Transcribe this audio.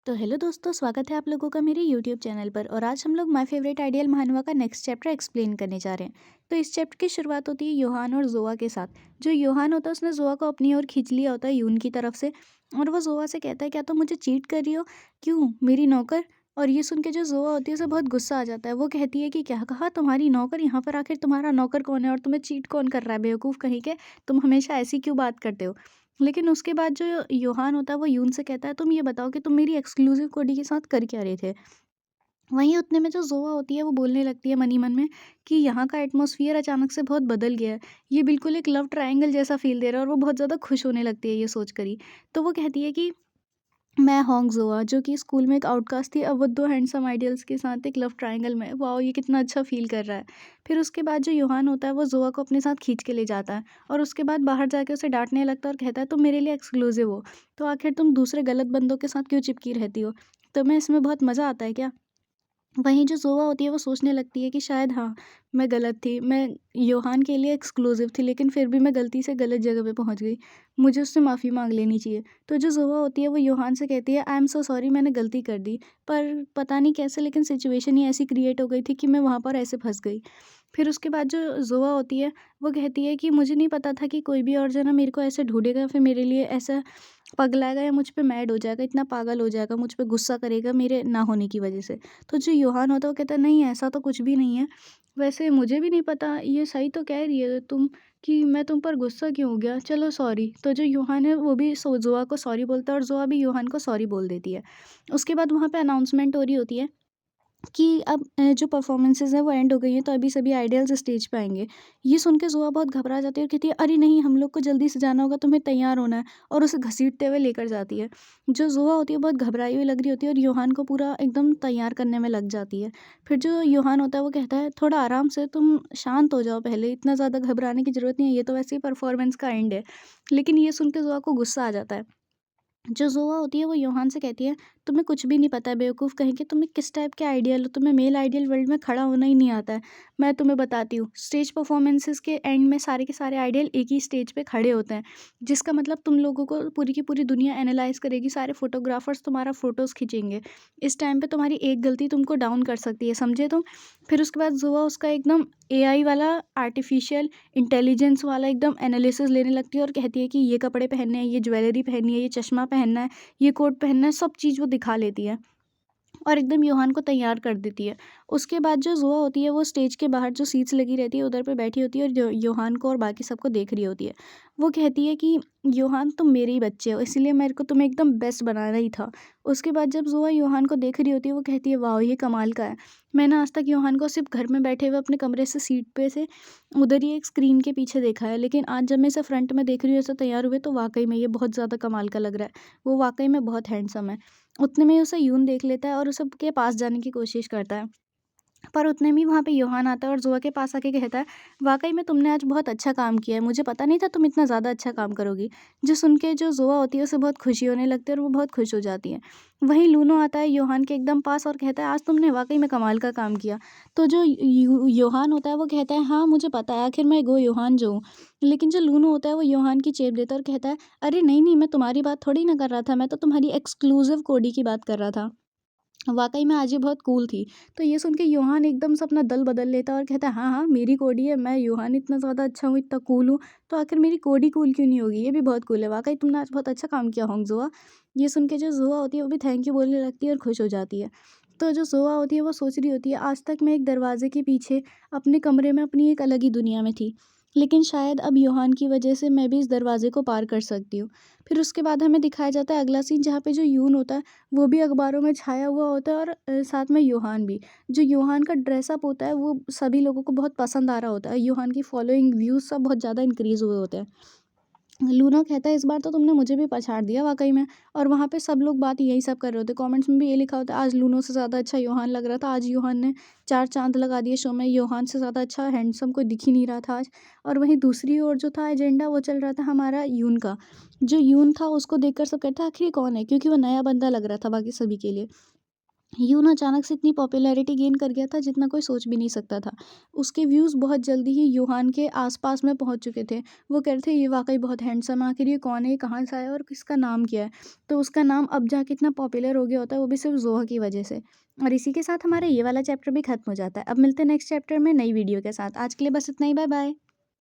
तो हेलो दोस्तों, स्वागत है आप लोगों का मेरे यूट्यूब चैनल पर। और आज हम लोग माय फेवरेट आइडियल महानवा का नेक्स्ट चैप्टर एक्सप्लेन करने जा रहे हैं। तो इस चैप्टर की शुरुआत होती है योहान और जोआ के साथ। जो योहान होता है उसने जोआ को अपनी ओर खींच लिया होता है यून की तरफ से। और वो जोआ से कहता है, क्या तुम मुझे चीट कर रही हो? क्यों, मेरी नौकर? और ये सुन के जो जोआ होती है उसे बहुत गुस्सा आ जाता है। वो कहती है कि क्या कहा, तुम्हारी नौकर? यहाँ पर आखिर तुम्हारा नौकर कौन है और तुम्हें चीट कौन कर रहा है, बेवकूफ़ कहीं के? तुम हमेशा ऐसी क्यों बात करते हो? लेकिन उसके बाद जो योहान होता है वो यून से कहता है, तुम ये बताओ कि तुम मेरी एक्सक्लूसिव कोडी के साथ कर क्या रहे थे? वहीं उतने में जो जोआ होती है वो बोलने लगती है मन ही मन में कि यहाँ का एटमॉस्फियर अचानक से बहुत बदल गया है। ये बिल्कुल एक लव ट्रायंगल जैसा फ़ील दे रहा है और वो बहुत ज़्यादा खुश होने लगती है ये सोचकर ही। तो वो कहती है कि मैं होंग जोआ, जो कि स्कूल में एक आउटकास्ट थी, अब वो 2 हैंडसम आइडियल्स के साथ एक लव ट्रायंगल में है। वॉव! ये कितना अच्छा फ़ील कर रहा है। फिर उसके बाद जो योहान होता है वो जोआ को अपने साथ खींच के ले जाता है और उसके बाद बाहर जाके उसे डाँटने लगता है और कहता है, तुम मेरे लिए एक्सक्लूसिव हो, तो आखिर तुम दूसरे गलत बंदों के साथ क्यों चिपकी रहती हो? तुम्हें इसमें बहुत मज़ा आता है क्या? वहीं जो ज़ोआ होती है वो सोचने लगती है कि शायद हाँ, मैं गलत थी। मैं योहान के लिए एक्सक्लूसिव थी, लेकिन फिर भी मैं गलती से गलत जगह पे पहुँच गई। मुझे उससे माफ़ी माँग लेनी चाहिए। तो जो ज़ोआ होती है वो योहान से कहती है, आई एम सो सॉरी, मैंने गलती कर दी। पर पता नहीं कैसे, लेकिन सिचुएशन ही ऐसी क्रिएट हो गई थी कि मैं वहाँ पर ऐसे फँस गई। फिर उसके बाद जो ज़ोआ होती है वो कहती है कि मुझे नहीं पता था कि कोई भी और जना मेरे को ऐसे ढूँढेगा, फिर मेरे लिए ऐसा पगलाएगा या मुझ पे मैड हो जाएगा, इतना पागल हो जाएगा, मुझ पे गुस्सा करेगा मेरे ना होने की वज़ह से। तो जो योहान होता है वो कहता है, नहीं ऐसा तो कुछ भी नहीं है। वैसे मुझे भी नहीं पता, ये सही तो कह रही है तुम कि मैं तुम पर गुस्सा क्यों हो गया? चलो सॉरी। तो जो योहान है वो भी ज़ोआ को सॉरी बोलता है और ज़ोआ भी योहान को सॉरी बोल देती है। उसके बाद वहाँ पे अनाउंसमेंट हो रही होती है कि अब जो परफ़ॉर्मेंसेज़ हैं वो एंड हो गई हैं, तो अभी सभी आइडल्स स्टेज पे आएँगे। ये सुन के ज़ुआ बहुत घबरा जाती है और कहती है, अरे नहीं, हम लोग को जल्दी से जाना होगा, तुम्हें तैयार होना है, और उसे घसीटते हुए लेकर जाती है। जो ज़ुआ होती है बहुत घबराई हुई लग रही होती है और योहान को पूरा एकदम तैयार करने में लग जाती है। फिर जो योहान होता है वो कहता है, थोड़ा आराम से, तुम शांत हो जाओ पहले, इतना ज़्यादा घबराने की ज़रूरत नहीं है, ये तो वैसे ही परफ़ॉर्मेंस का एंड है। लेकिन ये सुन के ज़ुआ को गुस्सा आ जाता है। जो ज़ोआ होती है वो योहान से कहती है, तुम्हें कुछ भी नहीं पता है बेवकूफ़ कहीं के, तुम्हें किस टाइप के आइडियल हो, तुम्हें मेल आइडियल वर्ल्ड में खड़ा होना ही नहीं आता है। मैं तुम्हें बताती हूँ, स्टेज परफॉर्मेंसेस के एंड में सारे के सारे आइडियल एक ही स्टेज पे खड़े होते हैं, जिसका मतलब तुम लोगों को पूरी की पूरी दुनिया एनालाइज करेगी, सारे फोटोग्राफर्स तुम्हारा फ़ोटोज़ खींचेंगे। इस टाइम पे तुम्हारी एक गलती तुमको डाउन कर सकती है, समझे तुम? फिर उसके बाद ज़ोआ उसका एकदम एआई वाला, आर्टिफिशियल इंटेलिजेंस वाला एकदम एनालिसिस लेने लगती है और कहती है कि ये कपड़े पहनने हैं, ये ज्वेलरी पहननी है, ये चश्मा पहनना है, ये कोट पहनना है, सब चीज़ वो दिखा लेती है। और एकदम योहान को तैयार कर देती है। उसके बाद जो ज़ुआ होती है वो स्टेज के बाहर जो सीट्स लगी रहती है उधर पे बैठी होती है और योहान को और बाकी सबको देख रही होती है। वो कहती है कि योहान, तुम मेरे ही बच्चे हो, इसीलिए मेरे को तुम्हें एकदम बेस्ट बनाना ही था। उसके बाद जब ज़ुआ योहान को देख रही होती है वो कहती है, वाओ! ये कमाल का है। मैंने आज तक योहान को सिर्फ़ घर में बैठे हुए अपने कमरे से सीट पे से उधर ही एक स्क्रीन के पीछे देखा है, लेकिन आज जब मैं इसे फ्रंट में देख रही हूँ ऐसे तैयार हुए, तो वाक़ई में ये बहुत ज़्यादा कमाल का लग रहा है। वो वाक़ई में बहुत हैंडसम है। उतने में ही उसे यून देख लेता है और उस सबके पास जाने की कोशिश करता है। पर उतने में ही वहाँ पे योहान आता है और ज़ुआ के पास आके कहता है, वाक़ई में तुमने आज बहुत अच्छा काम किया है, मुझे पता नहीं था तुम इतना ज़्यादा अच्छा काम करोगी। जो सुन के जो ज़ुआ होती है उसे बहुत खुशी होने लगती है और वो बहुत खुश हो जाती है। वहीं लूनो आता है योहान के एकदम पास और कहता है, आज तुमने वाक़ई में कमाल का काम किया। तो जो योहान होता है वो कहता है, हाँ, मुझे पता है, आखिर मैं वो योहान जो हूँ। लेकिन जो लूनो होता है वो योहान की चेप देता है और कहता है, अरे नहीं, नहीं, मैं तुम्हारी बात थोड़ी ना कर रहा था, मैं तो तुम्हारी एक्सक्लूसिव कोडी की बात कर रहा था। वाक़ई में आज ये बहुत कूल थी। तो ये सुन के योहान एकदम से अपना दल बदल लेता है और कहता है, हाँ, हाँ, मेरी कोडी है, मैं योहान इतना ज़्यादा अच्छा हूँ, इतना कूल हूँ, तो आखिर मेरी कोडी कूल क्यों नहीं होगी? ये भी बहुत कूल है। वाक़ई तुमने आज बहुत अच्छा काम किया होंगज़ुआ। ये सुन के जो ज़ुआ होती है वो भी थैंक यू बोलने लगती है और खुश हो जाती है। तो जो ज़ुआ होती है वो सोच रही होती है, आज तक मैं एक दरवाज़े के पीछे अपने कमरे में अपनी एक अलग ही दुनिया में थी। लेकिन शायद अब योहान की वज़ह से मैं भी इस दरवाज़े को पार कर सकती हूँ। फिर उसके बाद हमें दिखाया जाता है अगला सीन, जहाँ पे जो यून होता है वो भी अखबारों में छाया हुआ होता है और साथ में योहान भी। जो योहान का ड्रेसअप होता है वो सभी लोगों को बहुत पसंद आ रहा होता है। योहान की फॉलोइंग, व्यूज़ सब बहुत ज़्यादा इंक्रीज़ हुए होते हैं। लूना कहता है, इस बार तो तुमने मुझे भी पछाड़ दिया वाक़ई में। और वहाँ पे सब लोग बात यही सब कर रहे होते हैं। कमेंट्स में भी ये लिखा होता है, आज लूनो से ज़्यादा अच्छा योहान लग रहा था। आज योहान ने 4 चाँद लगा दिए शो में। योहान से ज़्यादा अच्छा हैंडसम कोई दिख ही नहीं रहा था आज। और वहीं दूसरी ओर जो था एजेंडा वो चल रहा था हमारा यून का। जो यून था उसको देखकर सब कहते हैं, आखिर ये कौन है? क्योंकि वो नया बंदा लग रहा था बाकी सभी के लिए। यून अचानक से इतनी पॉपुलैरिटी गेन कर गया था जितना कोई सोच भी नहीं सकता था। उसके व्यूज़ बहुत जल्दी ही यूहान के आसपास में पहुंच चुके थे। वो कह रहे थे ये वाकई बहुत हैंडसम है, आखिर ये कौन है, ये कहाँ से आया और किसका नाम क्या है। तो उसका नाम अब जाके इतना पॉपुलर हो गया होता है, वो भी सिर्फ जोहा की वजह से। और इसी के साथ हमारा ये वाला चैप्टर भी खत्म हो जाता है। अब मिलते हैं नेक्स्ट चैप्टर में नई वीडियो के साथ। आज के लिए बस इतना ही। Bye bye.